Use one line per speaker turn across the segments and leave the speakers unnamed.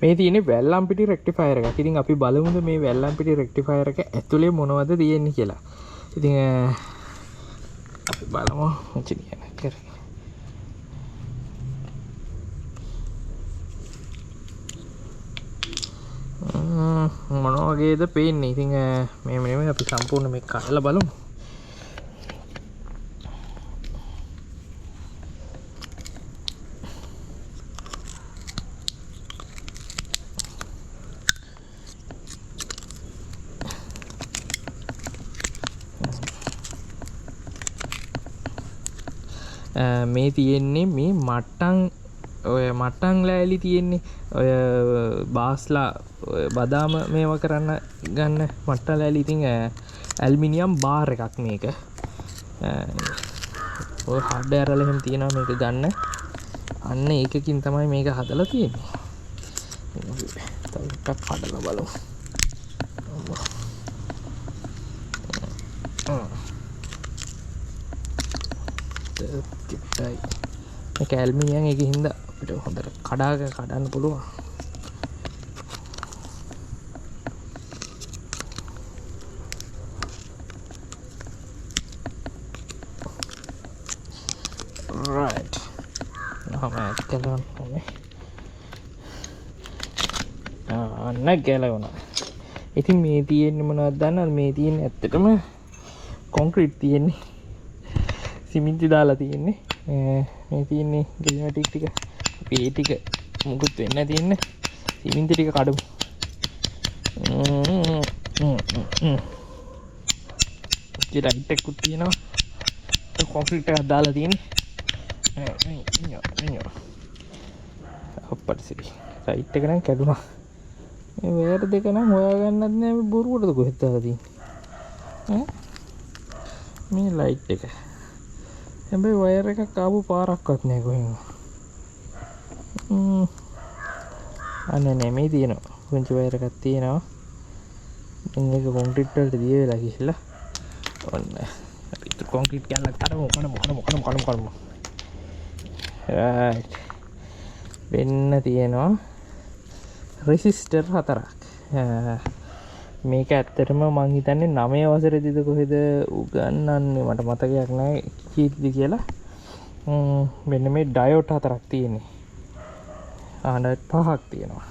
මේ තියෙන්නේ වැල්ලම්පිටි රෙක්ටිෆයර් එකක්. ඉතින් අපි බලමුද මේ වැල්ලම්පිටි රෙක්ටිෆයර් එක ඇතුලේ මොනවද තියෙන්නේ කියලා. ඉතින් අපි බලමු ඉතින් කරේ. මොන වගේද පේන්නේ. ඉතින් මේ නෙමෙයි අපි සම්පූර්ණ මේක කඩලා බලමු. මේ තියෙන්නේ මේ මට්ටම් ඔය මට්ටම් ලෑලි තියෙන්නේ ඔය බාස්ලා බදාම මේව කරන්න ගන්න මට්ටම් ලෑලි. ඉතින් ඇල්මිනියම් බාර් එකක් මේක. ඔය හඩ ඇරලා එහෙම තියෙනවා මේක ගන්න. අන්න ඒකකින් තමයි මේක හදලා තියෙන්නේ. තව එකක් කඩලා බලමු. මේක ඇල්මිනියම් එකේ හින්දා අපිට හොඳට කඩන්න පුළුවන්. right අන්න ගැලවුණා. ඉතින් මේ තියෙන්නේ මොනවද දන්නවද? මේ තියෙන්නේ ඇත්තටම කොන්ක්‍රීට් තියෙන්නේ. සිමෙන්ති දාලා තියෙන්නේ. මේ තියෙන්නේ ග්‍රැනයිට් ටික. අපි ඒ ටික මුකුත් වෙන්න තියෙන්නේ. සිමෙන්ති ටික කඩමු. ලයිට් එකක් තියෙනවා. කොන්ක්‍රීට් එකක් දාලා තියෙන්නේ. අප්පට සිරි. ලයිට් එක නම් කැඩුනා. මේ වයර් දෙක නම් හොයාගන්නත් නෑ. මේ බොරුවටද කොහෙද දාලා තියෙන්නේ? මේ ලයිට් එක. හැබැයි වයර් එකක් ආපු පාරක්වත් නෑ කොහෙන්ද. අනේ මේ තියෙනවා. පුංචි වයර් එකක් තියෙනවා. ඉතින් ඒක කොන්ක්‍රීට් වලට දිය වෙලා ගිහිල්ලා. ඔන්න අපි කොන්ක්‍රීට් කැල්ලක් කරමු. right. වෙන්න තියෙනවා රෙසිස්ටර් 4ක්. මේක ඇත්තටම මං හිතන්නේ 9 වසරේදීද කොහෙද උගන්වන්නේ මට මතකයක් නැහැ කීයද කියලා. මෙන්න මේ ඩයෝඩ් 4ක් තියෙන්නේ. ඩයෝඩ් 5ක් තියෙනවා.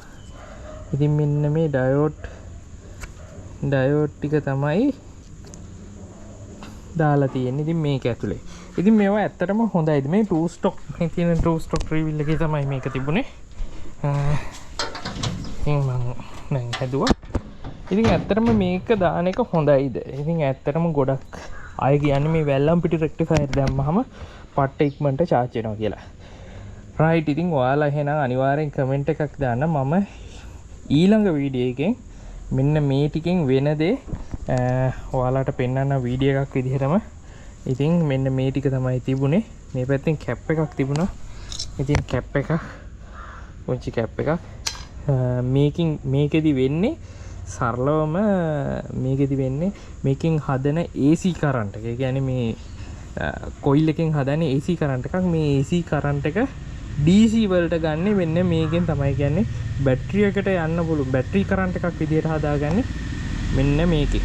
ඉතින් මෙන්න මේ ඩයෝඩ් ටික තමයි දාලා තියෙන්නේ. ඉතින් මේක ඇතුලේ. ඉතින් මේවා ඇත්තටම හොඳයි. මේ 2 ස්ටොක් මේ තියෙන 2 ස්ටොක් රිවිල් එකේ තමයි මේක තිබුණේ. ඉතින් මම දැන් හැදුවා. ඉතින් ඇත්තටම මේක දාන එක හොඳයිද? ඉතින් ඇත්තටම ගොඩක් අය කියන්නේ මේ වැල්ලම්පිටි රෙක්ටිෆයර් දැම්මහම පට්ට ඉක්මනට charge වෙනවා කියලා. right. ඉතින් ඔයාලා එහෙනම් අනිවාර්යෙන් කමෙන්ට් එකක් දාන්න. මම ඊළඟ වීඩියෝ එකෙන් මෙන්න මේ ටිකෙන් වෙන දේ ඔයාලට පෙන්වන්න වීඩියෝ එකක් විදිහටම. ඉතින් මෙන්න මේ ටික තමයි තිබුණේ. මේ පැත්තෙන් කැප් එකක් තිබුණා. ඉතින් කැප් එකක් පුංචි කැප් එකක් මේකෙදි වෙන්නේ සරලවම මේකෙදි වෙන්නේ මේකෙන් හදන AC කරන්ට් එක. ඒ කියන්නේ මේ කොයිල් එකෙන් හදන AC කරන්ට් එකක්. මේ AC කරන්ට් එක DC වලට ගන්න වෙන්නේ මේකෙන් තමයි. කියන්නේ බැටරි එකට යන්න පුළුවන් බැටරි කරන්ට් එකක් විදිහට හදාගන්නේ මෙන්න මේකේ.